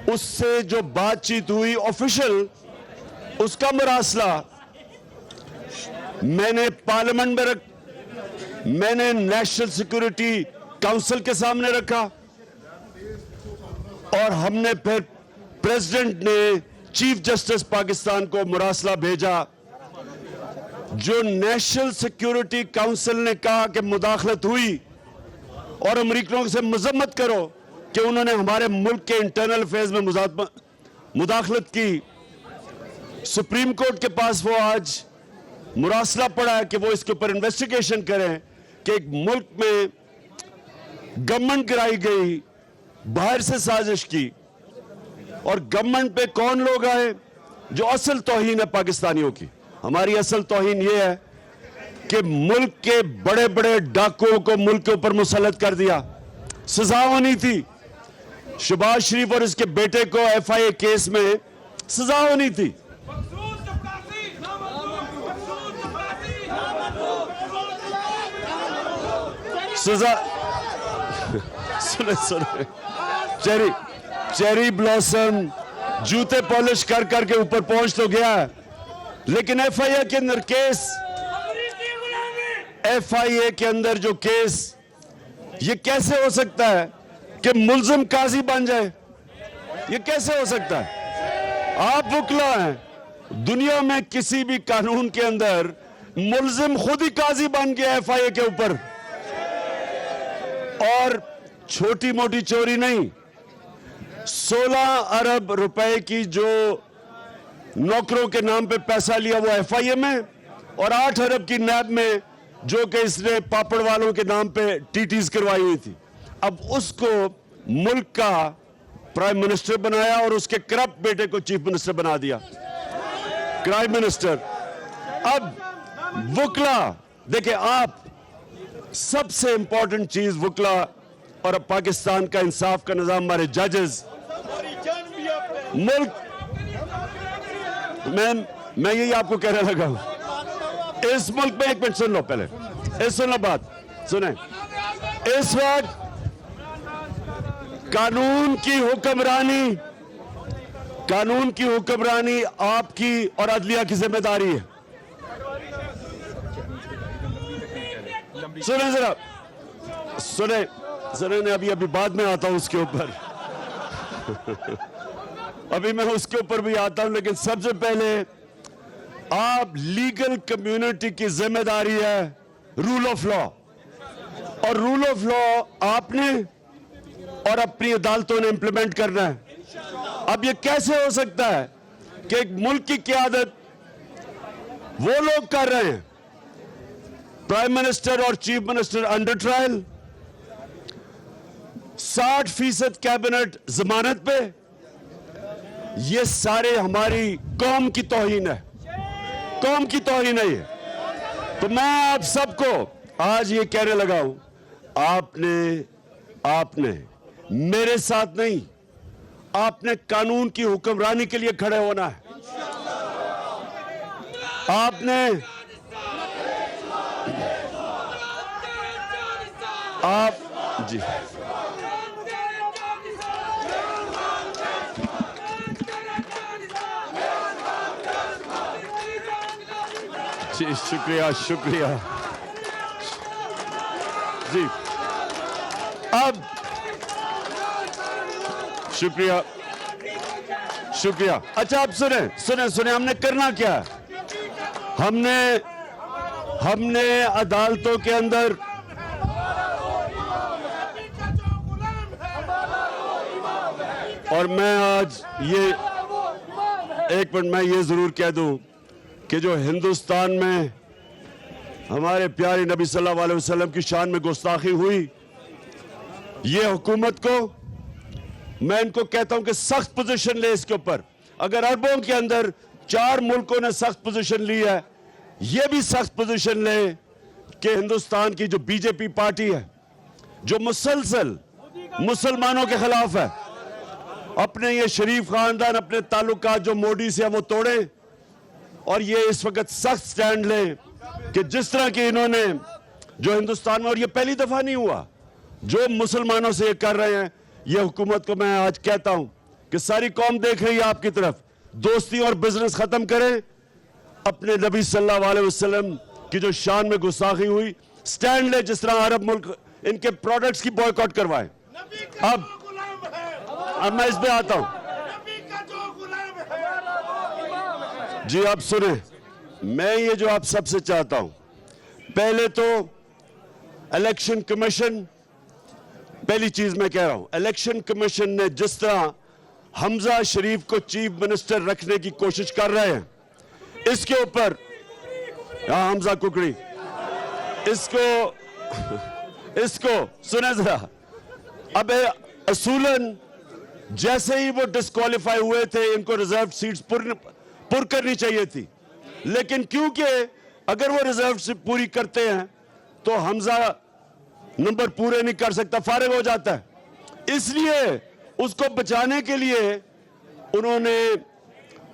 उससे जो बातचीत हुई ऑफिशियल, उसका मरासला मैंने पार्लियामेंट में मैंने नेशनल सिक्योरिटी काउंसिल के सामने रखा और हमने फिर प्रेसिडेंट ने चीफ जस्टिस पाकिस्तान को मुरासला भेजा। जो नेशनल सिक्योरिटी काउंसिल ने कहा कि मुदाखलत हुई और अमेरिकनों से मजम्मत करो कि उन्होंने हमारे मुल्क के इंटरनल अफेयर्स में मुदाखलत की, सुप्रीम कोर्ट के पास वो आज मुरासला पड़ा है कि वो इसके ऊपर इन्वेस्टिगेशन करें कि एक मुल्क में गवर्नमेंट गिराई गई, बाहर से साजिश की, और गवर्नमेंट पे कौन लोग आए जो असल तौहीन है पाकिस्तानियों की। हमारी असल तौहीन ये है कि मुल्क के बड़े बड़े डाकुओं को मुल्क के ऊपर मुसल्लत कर दिया। सजा होनी थी, शहबाज शरीफ और इसके बेटे को FIA केस में सजा होनी थी। सजा सुने चेरी ब्लॉसम जूते पॉलिश कर करके ऊपर पहुंच तो गया, लेकिन FIA के अंदर केस, FIA के अंदर जो केस, ये कैसे हो सकता है कि मुल्जिम काजी बन जाए? ये कैसे हो सकता है? आप वकील हैं, दुनिया में किसी भी कानून के अंदर मुल्जिम खुद ही काजी बन गया FIA के ऊपर। और छोटी मोटी चोरी नहीं, 16 अरब रुपए की जो नौकरों के नाम पे पैसा लिया वो FIA में, और 8 अरब की नैब में जो कि इसने पापड़ वालों के नाम पे TTs करवाई हुई थी। अब उसको मुल्क का प्राइम मिनिस्टर बनाया और उसके करप्ट बेटे को चीफ मिनिस्टर बना दिया, क्राइम मिनिस्टर। अब वकला देखिए, आप सबसे इंपॉर्टेंट चीज वकला और अब पाकिस्तान का इंसाफ का निजाम, हमारे जजेस, मुल्क, मैं यही आपको कहने लगा हूं। इस मुल्क में, एक मिनट सुन लो पहले, सुन लो बात, सुने। इस वक्त कानून की हुक्मरानी आपकी और अदलिया की जिम्मेदारी है। सुने जरा, सुने, अभी बाद में आता हूं उसके ऊपर अभी मैं उसके ऊपर भी आता हूं, लेकिन सबसे पहले आप लीगल कम्युनिटी की जिम्मेदारी है रूल ऑफ लॉ, और रूल ऑफ लॉ आपने और अपनी अदालतों ने इंप्लीमेंट करना है। अब ये कैसे हो सकता है कि एक मुल्क की क़यादत वो लोग कर रहे हैं, प्राइम मिनिस्टर और chief minister under trial, 60% cabinet जमानत पे, ये सारे हमारी कौम की तौहीन है, कौम की तौहीन है ये। तो मैं आप सबको आज ये कहने लगा हूं, आपने मेरे साथ नहीं, आपने कानून की हुक्मरानी के लिए खड़े होना है। आपने जी शुक्रिया जी, अब शुक्रिया। अच्छा, अब सुने हमने करना क्या है? हमने अदालतों के अंदर और मैं आज ये एक मिनट मैं ये जरूर कह दूं कि जो हिंदुस्तान में हमारे प्यारे नबी सल्लल्लाहु अलैहि वसल्लम की शान में गुस्ताखी हुई, ये हुकूमत को मैं इनको कहता हूं कि सख्त पोजीशन ले इसके ऊपर। अगर अरबों के अंदर 4 मुल्कों ने सख्त पोजीशन ली है, ये भी सख्त पोजीशन ले कि हिंदुस्तान की जो बीजेपी पार्टी है, जो मुसलसल मुसलमानों के खिलाफ है, अपने ये शरीफ खानदान, अपने ताल्लुकात जो मोदी से है वो तोड़े, और ये इस वक्त सख्त स्टैंड ले कि जिस तरह की इन्होंने जो हिंदुस्तान में, और ये पहली दफा नहीं हुआ जो मुसलमानों से ये कर रहे हैं, ये हुकूमत को मैं आज कहता हूं कि सारी कौम देख रही है आपकी तरफ। दोस्ती और बिजनेस खत्म करें, अपने नबी सल्लल्लाहु अलैहि वसल्लम की जो शान में गुस्ताखी हुई, स्टैंड ले, जिस तरह अरब मुल्क इनके प्रोडक्ट्स की बॉयकॉट करवाएं। अब मैं इस पे आता हूं जी, आप सुने, मैं ये जो आप सबसे चाहता हूं, पहले तो इलेक्शन कमीशन, पहली चीज मैं कह रहा हूं, इलेक्शन कमीशन ने जिस तरह हमजा शरीफ को चीफ मिनिस्टर रखने की कोशिश कर रहे हैं, इसके ऊपर, हमजा कुकड़ी, इसको सुने जरा। अब असूलन जैसे ही वो डिस्क्वालीफाई हुए थे, इनको रिजर्व सीट्स पुर करनी चाहिए थी, लेकिन क्योंकि अगर वो रिजर्व सीट पूरी करते हैं तो हमजा नंबर पूरे नहीं कर सकता, फारिग हो जाता है। इसलिए उसको बचाने के लिए उन्होंने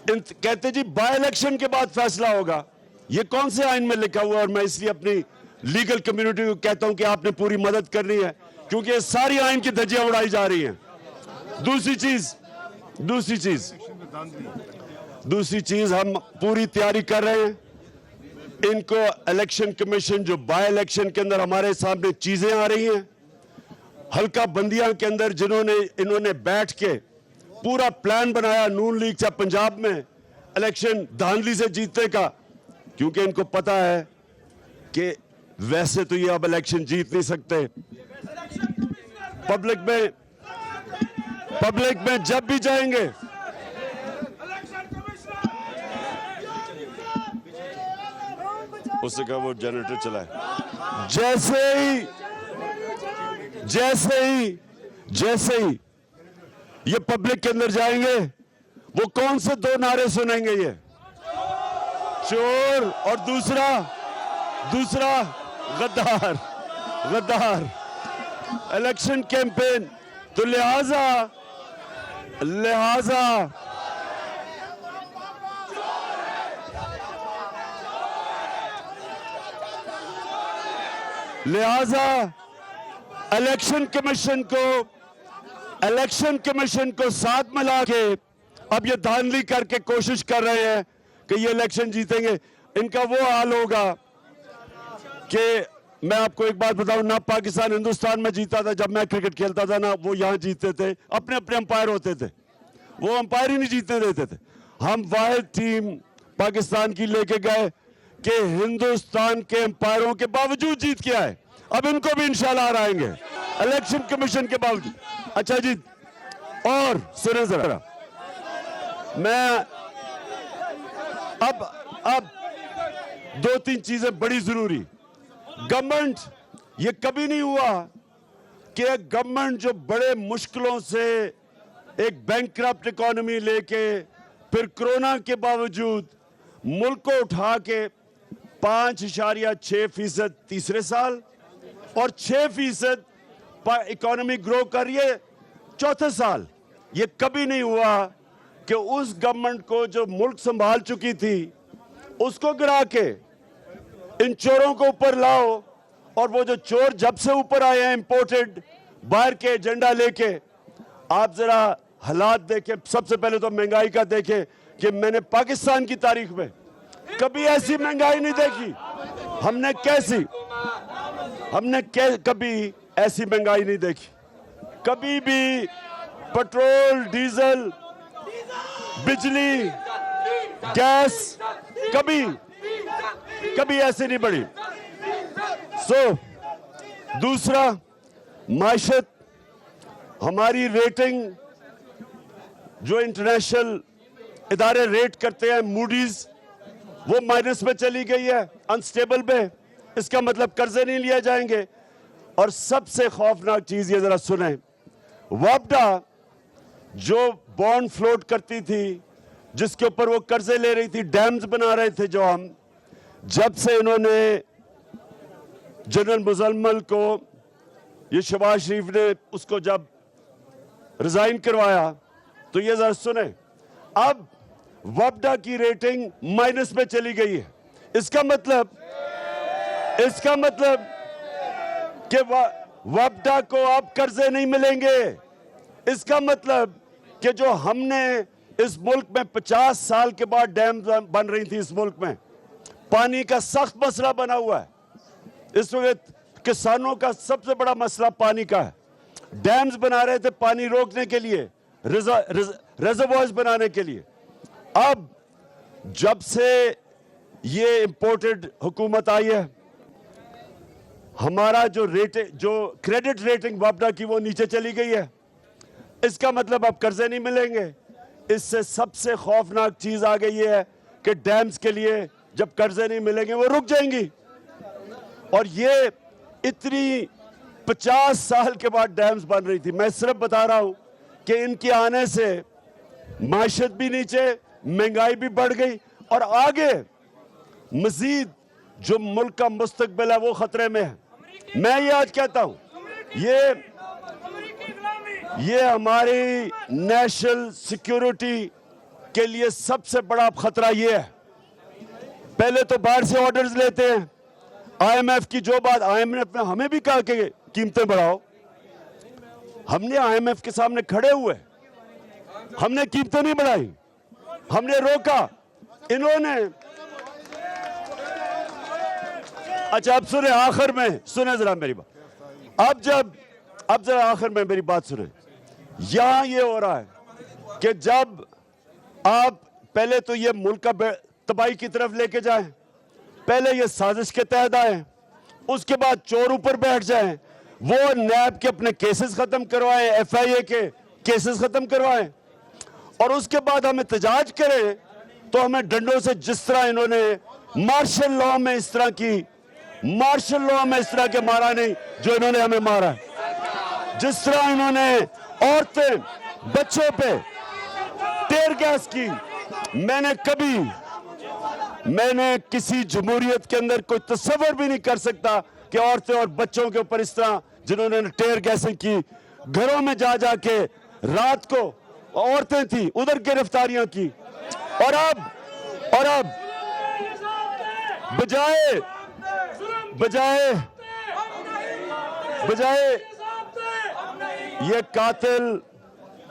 कहते जी बाय इलेक्शन के बाद फैसला होगा। ये कौन से आइन में लिखा हुआ है? और मैं इसलिए अपनी लीगल कम्युनिटी को कहता हूं कि आपने पूरी मदद करनी है, क्योंकि ये सारी आइन की धज्जियां उड़ाई जा रही हैं। दूसरी चीज हम पूरी तैयारी कर रहे हैं। इनको इलेक्शन कमीशन जो बाय इलेक्शन के अंदर हमारे सामने चीजें आ रही हैं, हल्का बंदियां के अंदर इन्होंने बैठ के पूरा प्लान बनाया नून लीग चाहे पंजाब में इलेक्शन धांधली से जीतने का, क्योंकि इनको पता है कि वैसे तो ये अब इलेक्शन जीत नहीं सकते। पब्लिक में जब भी जाएंगे, उससे कहा वो जनरेटर चलाए, जैसे ही ये पब्लिक के अंदर जाएंगे, वो कौन से दो नारे सुनेंगे? ये चोर और दूसरा गद्दार इलेक्शन कैंपेन। तो लिहाजा इलेक्शन कमीशन को साथ मिला के अब ये धांधली करके कोशिश कर रहे हैं कि ये इलेक्शन जीतेंगे। इनका वो हाल होगा कि मैं आपको एक बात बताऊं, ना पाकिस्तान हिंदुस्तान में जीता था जब मैं क्रिकेट खेलता था, ना वो यहां जीतते थे, अपने अंपायर होते थे, वो अंपायर ही नहीं जीतने देते थे। हम वाहिद टीम पाकिस्तान की लेके गए कि हिंदुस्तान के अंपायरों के बावजूद जीत के आए। अब इनको भी इंशाल्लाह हराएंगे इलेक्शन कमीशन के बावजूद। अच्छा जी, और सुने जरा, मैं अब दो तीन चीजें बड़ी जरूरी। गवर्नमेंट, ये कभी नहीं हुआ कि एक गवर्नमेंट जो बड़े मुश्किलों से एक बैंकक्रप्ट इकोनॉमी लेके फिर कोरोना के बावजूद मुल्क को उठा के 5.6% तीसरे साल और 6% इकोनॉमी ग्रो कर रही है चौथे साल। ये कभी नहीं हुआ कि उस गवर्नमेंट को जो मुल्क संभाल चुकी थी उसको गिरा के इन चोरों को ऊपर लाओ। और वो जो चोर जब से ऊपर आए हैं इंपोर्टेड बाहर के एजेंडा लेके, आप जरा हालात देखें। सबसे पहले तो महंगाई का देखें कि मैंने पाकिस्तान की तारीख में कभी ऐसी महंगाई नहीं देखी। हमने कभी ऐसी महंगाई नहीं देखी। कभी भी पेट्रोल, डीजल, बिजली, गैस कभी ऐसे नहीं बढ़ी। दूसरा, मायशत, हमारी रेटिंग जो इंटरनेशनल इदारे रेट करते हैं, मूडीज, वो माइनस में चली गई है, अनस्टेबल पे। इसका मतलब कर्जे नहीं लिए जाएंगे। और सबसे खौफनाक चीज ये जरा सुने, वापडा जो बॉन्ड फ्लोट करती थी, जिसके ऊपर वो कर्जे ले रही थी, डैम्स बना रहे थे जो हम, जब से इन्होंने जनरल मुजम्मल को, ये शहबाज शरीफ ने उसको जब रिजाइन करवाया, तो ये जरा सुने, अब वापडा की रेटिंग माइनस में चली गई है। इसका मतलब कि वापडा को अब कर्जे नहीं मिलेंगे। इसका मतलब कि जो हमने इस मुल्क में 50 साल के बाद डैम बन रही थी, इस मुल्क में पानी का सख्त मसला बना हुआ है। इस वक्त किसानों का सबसे बड़ा मसला पानी का है। डैम्स बना रहे थे पानी रोकने के लिए, रिजर्वॉयर्स बनाने के लिए। अब जब से ये इंपोर्टेड हुकूमत आई है, हमारा जो क्रेडिट रेटिंग वापडा की वो नीचे चली गई है। इसका मतलब अब कर्जे नहीं मिलेंगे। इससे सबसे खौफनाक चीज आ गई है कि डैम्स के लिए जब कर्जे नहीं मिलेंगे वो रुक जाएंगी। और ये इतनी 50 साल के बाद डैम्स बन रही थी। मैं सिर्फ बता रहा हूं कि इनके आने से माशत भी नीचे, महंगाई भी बढ़ गई और आगे मजीद जो मुल्क का मुस्तकबिल है वो खतरे में है। मैं ये आज कहता हूं, ये हमारी नेशनल सिक्योरिटी के लिए सबसे बड़ा खतरा ये है। पहले तो बाहर से ऑर्डर्स लेते हैं। आईएमएफ की जो बात, आईएमएफ ने हमें भी कहा कि कीमतें बढ़ाओ। हमने आईएमएफ के सामने खड़े हुए, हमने कीमतें नहीं बढ़ाई, हमने रोका। इन्होंने अच्छा, अब सुने, आखिर में सुने जरा मेरी बात। अब जरा आखिर में मेरी बात सुने। यहां ये हो रहा है कि जब आप पहले तो ये मुल्क का तबाही की तरफ लेके जाएं, पहले ये साजिश के तहत आए, उसके बाद चोर ऊपर बैठ जाएं, वो नैब के अपने केसेस खत्म करवाएं, एफआईए के केसेस खत्म करवाएं, और उसके बाद हम एहतजाज करें तो हमें डंडों से, जिस तरह इन्होंने मार्शल लॉ में इस तरह के मारा नहीं जो इन्होंने हमें मारा है। जिस तरह इन्होंने औरतें, बच्चों पे टेयर गैस की, मैंने किसी जमहूरियत के अंदर कोई तस्वर भी नहीं कर सकता कि औरतें और बच्चों के ऊपर इस तरह जिन्होंने टेयर गैसें की, घरों में जा के रात को औरतें थी उधर गिरफ्तारियां की। और अब बजाय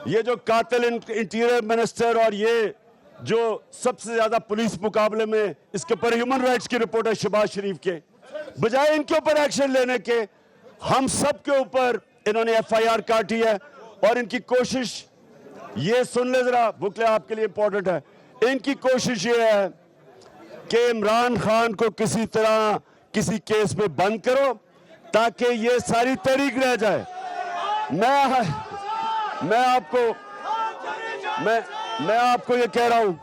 ये जो कातिल इंटीरियर मिनिस्टर और ये जो सबसे ज्यादा पुलिस मुकाबले में इसके ऊपर ह्यूमन राइट्स की रिपोर्ट है शहबाज शरीफ के, बजाय इनके ऊपर एक्शन लेने के हम सब के ऊपर इन्होंने एफआईआर काटी है। और इनकी कोशिश, ये सुन ले जरा, बुकले आपके लिए इंपॉर्टेंट है। इनकी कोशिश ये है कि इमरान खान को किसी तरह किसी केस में बंद करो ताकि ये सारी तहरीक रह जाए। मैं आपको ये कह रहा हूं,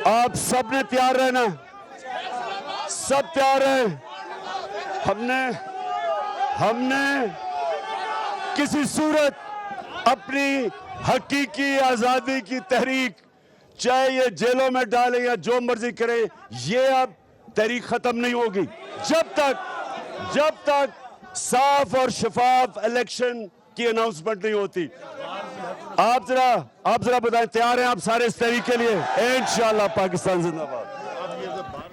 आप सब ने तैयार रहना, सब तैयार है। हमने किसी सूरत अपनी हकीकी आजादी की तहरीक, चाहे ये जेलों में डाले या जो मर्जी करे, ये अब तहरीक खत्म नहीं होगी जब तक साफ और शफाफ इलेक्शन की अनाउंसमेंट नहीं होती। आप जरा बताएं, तैयार हैं आप सारे इस तहरीक के लिए? इंशाअल्लाह। पाकिस्तान जिंदाबाद।